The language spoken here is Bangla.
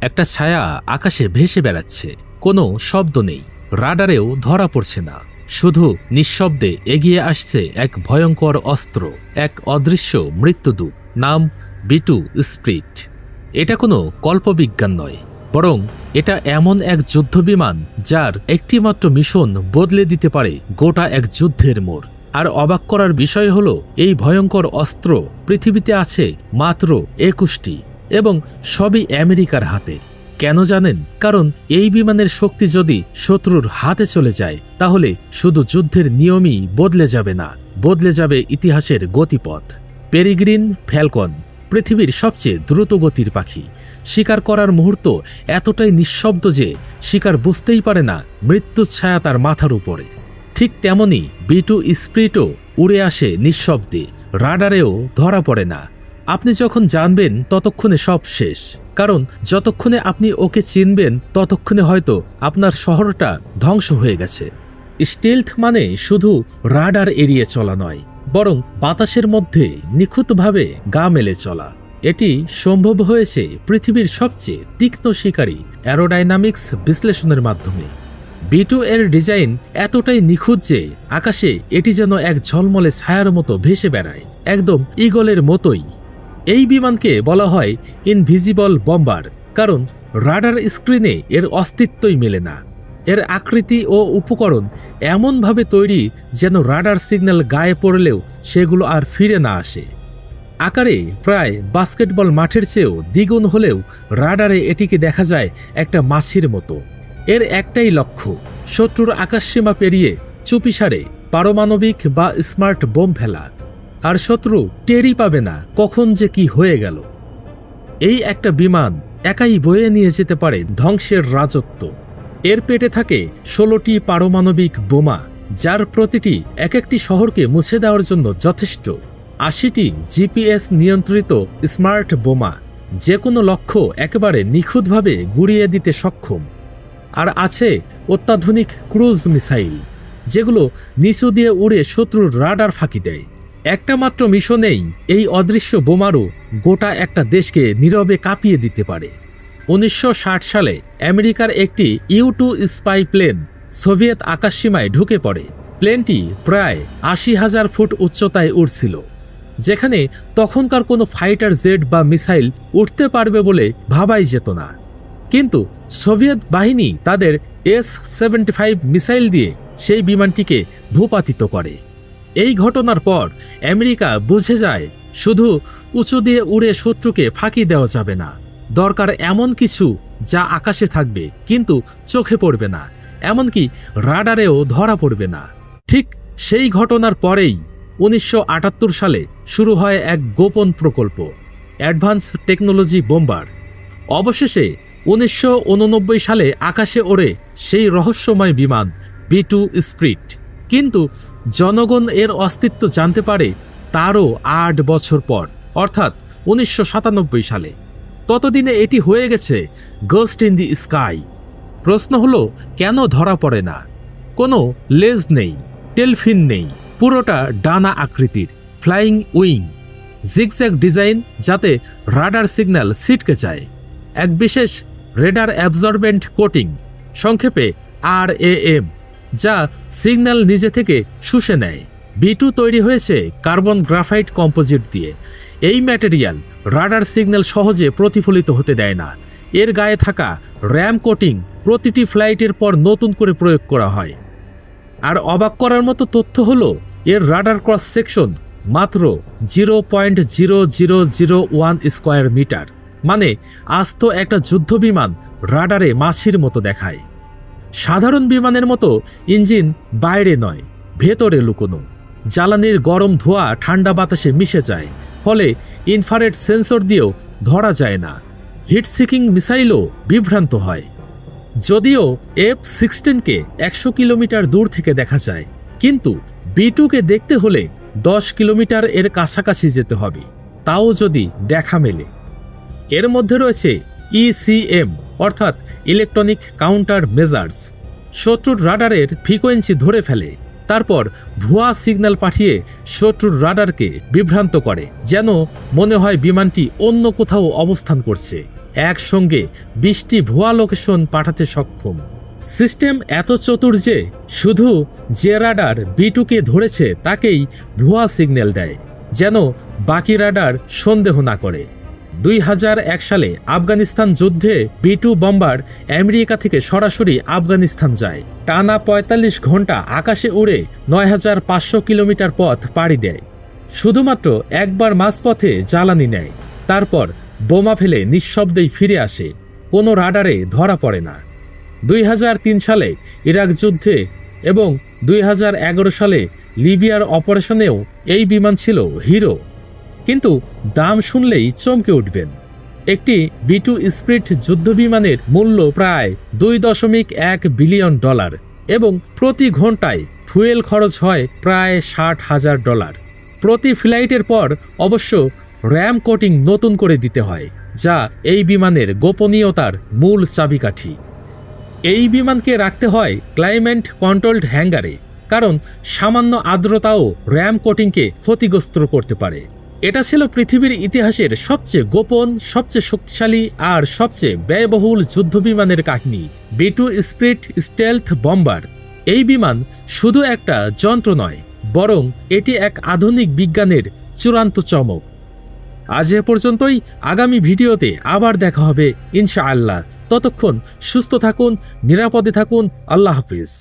একটা ছায়া আকাশে ভেসে বেড়াচ্ছে, কোনো শব্দ নেই, রাডারেও ধরা পড়ছে না। শুধু নিঃশব্দে এগিয়ে আসছে এক ভয়ঙ্কর অস্ত্র, এক অদৃশ্য মৃত্যুদূত, নাম B2 স্পিরিট। এটা কোনো কল্পবিজ্ঞান নয়, বরং এটা এমন এক যুদ্ধবিমান যার একটিমাত্র মিশন বদলে দিতে পারে গোটা এক যুদ্ধের মোড়। আর অবাক করার বিষয় হলো, এই ভয়ঙ্কর অস্ত্র পৃথিবীতে আছে মাত্র 21টি, এবং সবই আমেরিকার হাতে। কেন জানেন? কারণ এই বিমানের শক্তি যদি শত্রুর হাতে চলে যায়, তাহলে শুধু যুদ্ধের নিয়মই বদলে যাবে না, বদলে যাবে ইতিহাসের গতিপথ। পেরিগ্রিন ফ্যালকন পৃথিবীর সবচেয়ে দ্রুত গতির পাখি। শিকার করার মুহূর্ত এতটাই নিঃশব্দ যে শিকার বুঝতেই পারে না মৃত্যুর ছায়া তার মাথার উপরে। ঠিক তেমনি B2 স্পিরিটও উড়ে আসে নিঃশব্দে, রাডারেও ধরা পড়ে না। আপনি যখন জানবেন ততক্ষণে সব শেষ, কারণ যতক্ষণে আপনি ওকে চিনবেন ততক্ষণে হয়তো আপনার শহরটা ধ্বংস হয়ে গেছে। স্টিলথ মানে শুধু রাডার এড়িয়ে চলা নয়, বরং বাতাসের মধ্যে নিখুঁতভাবে গা মেলে চলা। এটি সম্ভব হয়েছে পৃথিবীর সবচেয়ে তীক্ষ্ণ শিকারী অ্যারোডাইনামিক্স বিশ্লেষণের মাধ্যমে। B2 এর ডিজাইন এতটাই নিখুঁত যে আকাশে এটি যেন এক ঝলমলে ছায়ার মতো ভেসে বেড়ায়, একদম ঈগলের মতোই। এই বিমানকে বলা হয় ইনভিজিবল বম্বার, কারণ রাডার স্ক্রিনে এর অস্তিত্বই মেলে না। এর আকৃতি ও উপকরণ এমনভাবে তৈরি যেন রাডার সিগন্যাল গায়ে পড়লেও সেগুলো আর ফিরে না আসে। আকারে প্রায় বাস্কেটবল মাঠের চেয়েও দ্বিগুণ হলেও রাডারে এটিকে দেখা যায় একটা মাছির মতো। এর একটাই লক্ষ্য, শত্রুর আকাশসীমা পেরিয়ে চুপিসারে পারমাণবিক বা স্মার্ট বোম ফেলা। আর শত্রু টেরই পাবে না কখন যে কি হয়ে গেল। এই একটা বিমান একাই বয়ে নিয়ে যেতে পারে ধ্বংসের রাজত্ব। এর পেটে থাকে 16টি পারমাণবিক বোমা, যার প্রতিটি এক একটি শহরকে মুছে দেওয়ার জন্য যথেষ্ট। 80টি GPS নিয়ন্ত্রিত স্মার্ট বোমা, যে কোনো লক্ষ্য একেবারে নিখুঁতভাবে গুড়িয়ে দিতে সক্ষম। আর আছে অত্যাধুনিক ক্রুজ মিসাইল, যেগুলো নিচু দিয়ে উড়ে শত্রুর রাডার ফাঁকি দেয়। একটা মাত্র মিশনেই এই অদৃশ্য বোমারু গোটা একটা দেশকে নীরবে কাঁপিয়ে দিতে পারে। 1960 সালে আমেরিকার একটি U2 স্পাই প্লেন সোভিয়েত আকাশসীমায় ঢুকে পড়ে। প্লেনটি প্রায় 80,000 ফুট উচ্চতায় উড়ছিল, যেখানে তখনকার কোনো ফাইটার জেট বা মিসাইল উঠতে পারবে বলে ভাবাই যেত না। কিন্তু সোভিয়েত বাহিনী তাদের S-75 মিসাইল দিয়ে সেই বিমানটিকে ভূপাতিত করে। এই ঘটনার পর আমেরিকা বুঝে যায় শুধু উঁচু দিয়ে উড়ে শত্রুকে ফাঁকি দেওয়া যাবে না, দরকার এমন কিছু যা আকাশে থাকবে কিন্তু চোখে পড়বে না, এমনকি রাডারেও ধরা পড়বে না। ঠিক সেই ঘটনার পরেই 1978 সালে শুরু হয় এক গোপন প্রকল্প, অ্যাডভান্স টেকনোলজি বোম্বার। অবশেষে 1989 সালে আকাশে ওড়ে সেই রহস্যময় বিমান B2 স্পিরিট। কিন্তু জনগণ এর অস্তিত্ব জানতে পারে তারও 8 বছর পর, অর্থাৎ 1997 সালে। ততদিনে এটি হয়ে গেছে গোস্ট ইন দি স্কাই। প্রশ্ন হলো, কেন ধরা পড়ে না? কোনো লেজ নেই, টেলফিন নেই, পুরোটা ডানা আকৃতির, ফ্লাইং উইং, জিগজ্যাগ ডিজাইন যাতে রাডার সিগন্যাল ছিটকে যায়, এক বিশেষ রেডার অ্যাবজর্বেন্ট কোটিং, সংক্ষেপে RAM, যা সিগন্যাল নিজে থেকে শুষে নেয়। B2 তৈরি হয়েছে কার্বন গ্রাফাইট কম্পোজিট দিয়ে। এই ম্যাটেরিয়াল রাডার সিগন্যাল সহজে প্রতিফলিত হতে দেয় না। এর গায়ে থাকা র্যাম কোটিং প্রতিটি ফ্লাইটের পর নতুন করে প্রয়োগ করা হয়। আর অবাক করার মতো তথ্য হলো, এর রাডার ক্রস সেকশন মাত্র 0.0001 স্কয়ার মিটার, মানে আস্ত একটা যুদ্ধবিমান রাডারে মাছির মতো দেখায়। সাধারণ বিমানের মতো ইঞ্জিন বাইরে নয়, ভেতরে লুকোনো। জ্বালানির গরম ধোঁয়া ঠান্ডা বাতাসে মিশে যায়, ফলে ইনফ্রারেড সেন্সর দিয়েও ধরা যায় না। হিট সিকিং মিসাইলও বিভ্রান্ত হয়। যদিও F-16কে 100 কিলোমিটার দূর থেকে দেখা যায়, কিন্তু B2কে দেখতে হলে 10 কিলোমিটার এর কাছাকাছি যেতে হবে, তাও যদি দেখা মেলে। এর মধ্যে রয়েছে ECM, অর্থাৎ ইলেকট্রনিক কাউন্টার মেজার্স, শত্রুর রাডারের ফ্রিকোয়েন্সি ধরে ফেলে। তারপর ভুয়া সিগন্যাল পাঠিয়ে শত্রুর রাডারকে বিভ্রান্ত করে, যেন মনে হয় বিমানটি অন্য কোথাও অবস্থান করছে। একসঙ্গে 20টি ভুয়া লোকেশন পাঠাতে সক্ষম। সিস্টেম এত চতুর যে শুধু যে রাডার B2কে ধরেছে তাকেই ভুয়া সিগন্যাল দেয়, যেন বাকি রাডার সন্দেহ না করে। 2001 সালে আফগানিস্তান যুদ্ধে B2 বম্বার আমেরিকা থেকে সরাসরি আফগানিস্তান যায়। টানা 45 ঘন্টা আকাশে উড়ে 9500 কিলোমিটার পথ পাড়ি দেয়। শুধুমাত্র একবার মাঝপথে জ্বালানি নেয়, তারপর বোমা ফেলে নিঃশব্দেই ফিরে আসে, কোনো রাডারে ধরা পড়ে না। 2003 সালে ইরাক যুদ্ধে এবং 2011 সালে লিবিয়ার অপারেশনেও এই বিমান ছিল হিরো। কিন্তু দাম শুনলেই চমকে উঠবেন। একটি B2 স্পিরিট যুদ্ধবিমানের মূল্য প্রায় $2.1 বিলিয়ন এবং প্রতি ঘন্টায় ফুয়েল খরচ হয় প্রায় $60,000। প্রতি ফ্লাইটের পর অবশ্য র্যাম কোটিং নতুন করে দিতে হয়, যা এই বিমানের গোপনীয়তার মূল চাবিকাঠি। এই বিমানকে রাখতে হয় ক্লাইমেট কন্ট্রোলড হ্যাঙ্গারে, কারণ সামান্য আর্দ্রতাও র্যাম কোটিংকে ক্ষতিগ্রস্ত করতে পারে। এটা ছিল পৃথিবীর ইতিহাসের সবচেয়ে গোপন, সবচেয়ে শক্তিশালী আর সবচেয়ে ব্যয়বহুল যুদ্ধবিমানের কাহিনী, B2 স্পিরিট স্টেলথ বম্বার। এই বিমান শুধু একটা যন্ত্র নয়, বরং এটি এক আধুনিক বিজ্ঞানের চূড়ান্ত চমক। আজ এ পর্যন্তই। আগামী ভিডিওতে আবার দেখা হবে ইনশাআল্লাহ। ততক্ষণ সুস্থ থাকুন, নিরাপদে থাকুন। আল্লাহ হাফিজ।